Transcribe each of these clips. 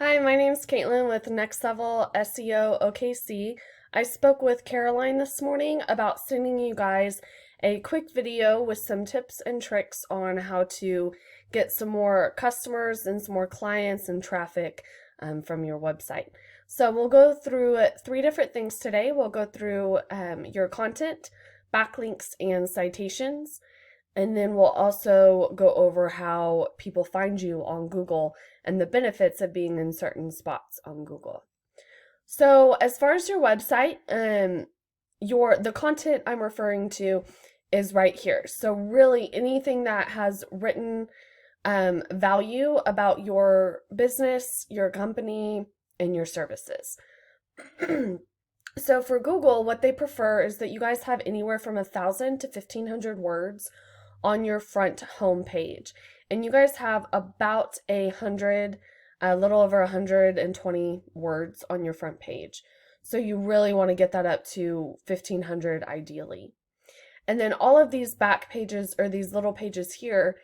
Hi, my name's Caitlin with Next Level SEO OKC. I spoke with Caroline this morning about sending you guys a quick video with some tips and tricks on how to get some more customers and some more clients and traffic from your website. So we'll go through three different things today. We'll go through your content, backlinks, and citations. And then we'll also go over how people find you on Google and the benefits of being in certain spots on Google. So as far as your website, the content I'm referring to is right here. So really anything that has written value about your business, your company, and your services. So for Google, what they prefer is that you guys have anywhere from 1,000 to 1,500 words on your front home page. And you guys have about a little over 120 words on your front page. So you really want to get that up to 1,500 ideally. And then all of these back pages or these little pages here,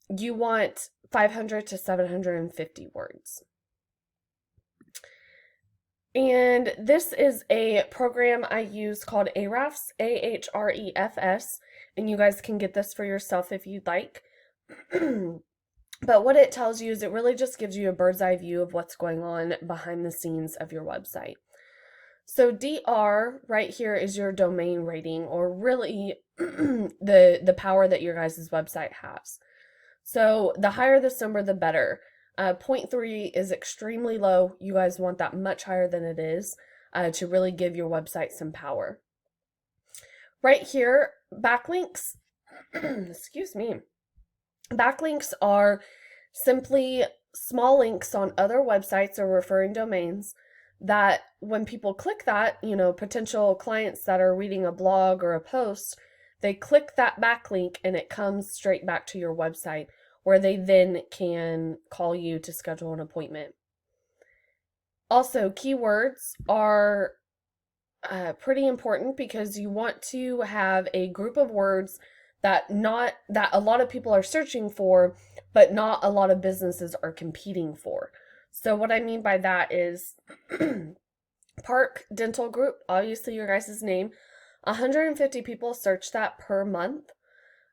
you want 500 to 750 words. And this is a program I use called Ahrefs, Ahrefs, and you guys can get this for yourself if you'd like. But what it tells you is it really just gives you a bird's eye view of what's going on behind the scenes of your website. So DR right here is your domain rating, or really the power that your guys' website has. So the higher this number, the better. 0.3 is extremely low. You guys want that much higher than it is to really give your website some power. Right here, backlinks, excuse me, backlinks are simply small links on other websites or referring domains that when people click that, potential clients that are reading a blog or a post, they click that backlink and it comes straight back to your website, where they then can call you to schedule an appointment. Also, keywords are pretty important because you want to have a group of words that a lot of people are searching for, but not a lot of businesses are competing for. So what I mean by that is Park Dental Group, obviously your guys' name, 150 people search that per month.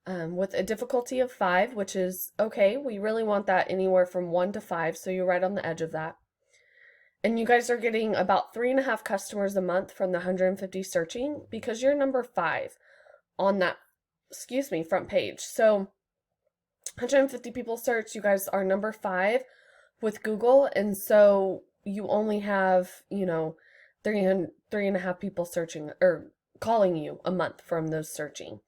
With a difficulty of 5, which is okay. We really want that anywhere from 1 to 5, so you're right on the edge of that. And you guys are getting about 3.5 customers a month from the 150 searching because you're number 5 on that, front page. So 150 people search, you guys are number 5 with Google, and so you only have, 3.5 people searching or calling you a month from those searching.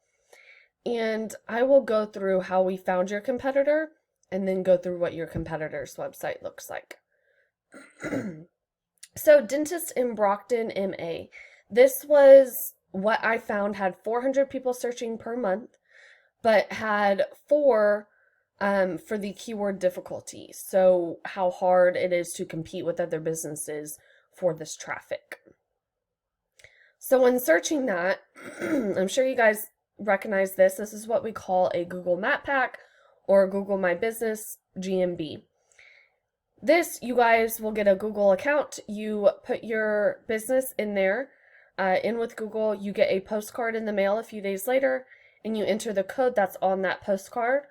And I will go through how we found your competitor and then go through what your competitor's website looks like. So Dentist in Brockton, MA. This was what I found had 400 people searching per month, but had 4 for the keyword difficulty. So how hard it is to compete with other businesses for this traffic. So when searching that, I'm sure you guys recognize this. This is what we call a Google Map Pack or Google My Business GMB. This, you guys will get a Google account. You put your business in there, in with Google. You get a postcard in the mail a few days later, and you enter the code that's on that postcard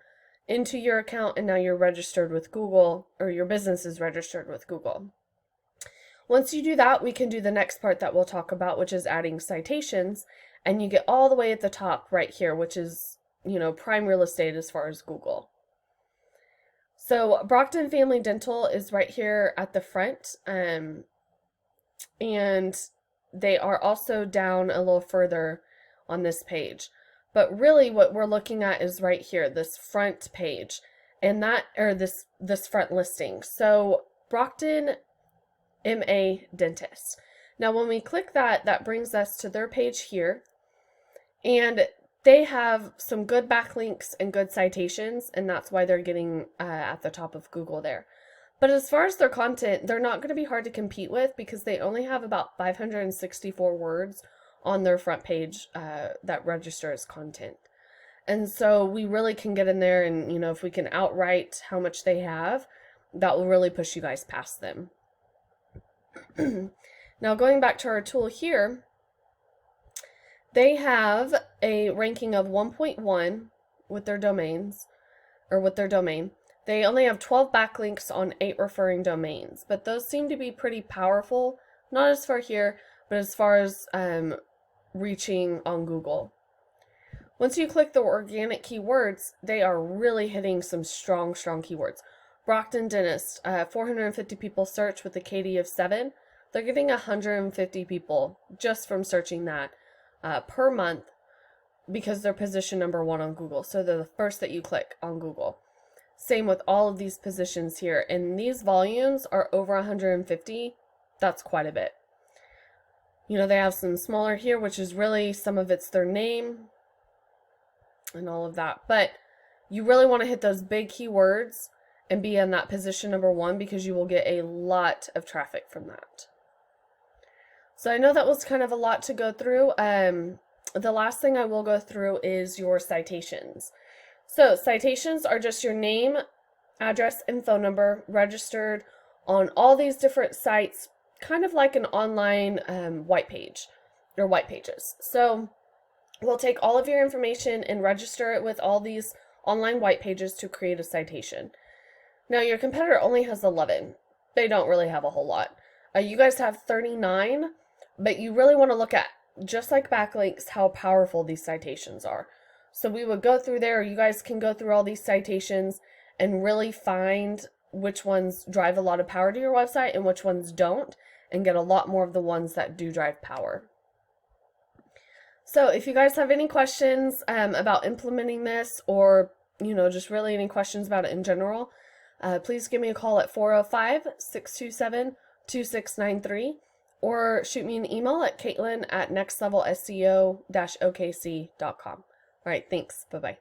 into your account, and now you're registered with Google, or your business is registered with Google. Once you do that, we can do the next part that we'll talk about, which is adding citations. And you get all the way at the top right here, which is, prime real estate as far as Google. So Brockton Family Dental is right here at the front. And they are also down a little further on this page. But really what we're looking at is right here, this front page. And this front listing. So Brockton MA Dentist. Now when we click that, that brings us to their page here. And they have some good backlinks and good citations, and that's why they're getting at the top of Google there. But as far as their content, they're not going to be hard to compete with because they only have about 564 words on their front page that register as content. And so we really can get in there and, if we can outright how much they have, that will really push you guys past them. Now, going back to our tool here, they have a ranking of 1.1 with their domains, or with their domain. They only have 12 backlinks on 8 referring domains, but those seem to be pretty powerful, not as far here, but as far as reaching on Google. Once you click the organic keywords, they are really hitting some strong keywords. Brockton Dentist, 450 people search with a KD of 7. They're getting 150 people just from searching that per month, because they're position number 1 on Google. So they're the first that you click on Google. Same with all of these positions here. And these volumes are over 150. That's quite a bit. You know, they have some smaller here, which is really, some of it's their name and all of that. But you really want to hit those big keywords and be in that position number 1, because you will get a lot of traffic from that. So I know that was kind of a lot to go through. The last thing I will go through is your citations. So citations are just your name, address, and phone number registered on all these different sites, kind of like an online white page or white pages. So we'll take all of your information and register it with all these online white pages to create a citation. Now, your competitor only has 11. They don't really have a whole lot. You guys have 39, but you really want to look at, just like backlinks, how powerful these citations are. So we would go through there, or you guys can go through all these citations and really find which ones drive a lot of power to your website and which ones don't, and get a lot more of the ones that do drive power. So if you guys have any questions about implementing this, or, you know, just really any questions about it in general, please give me a call at 405-627-2693, or shoot me an email at caitlin@nextlevelseo-okc.com. All right, thanks. Bye-bye.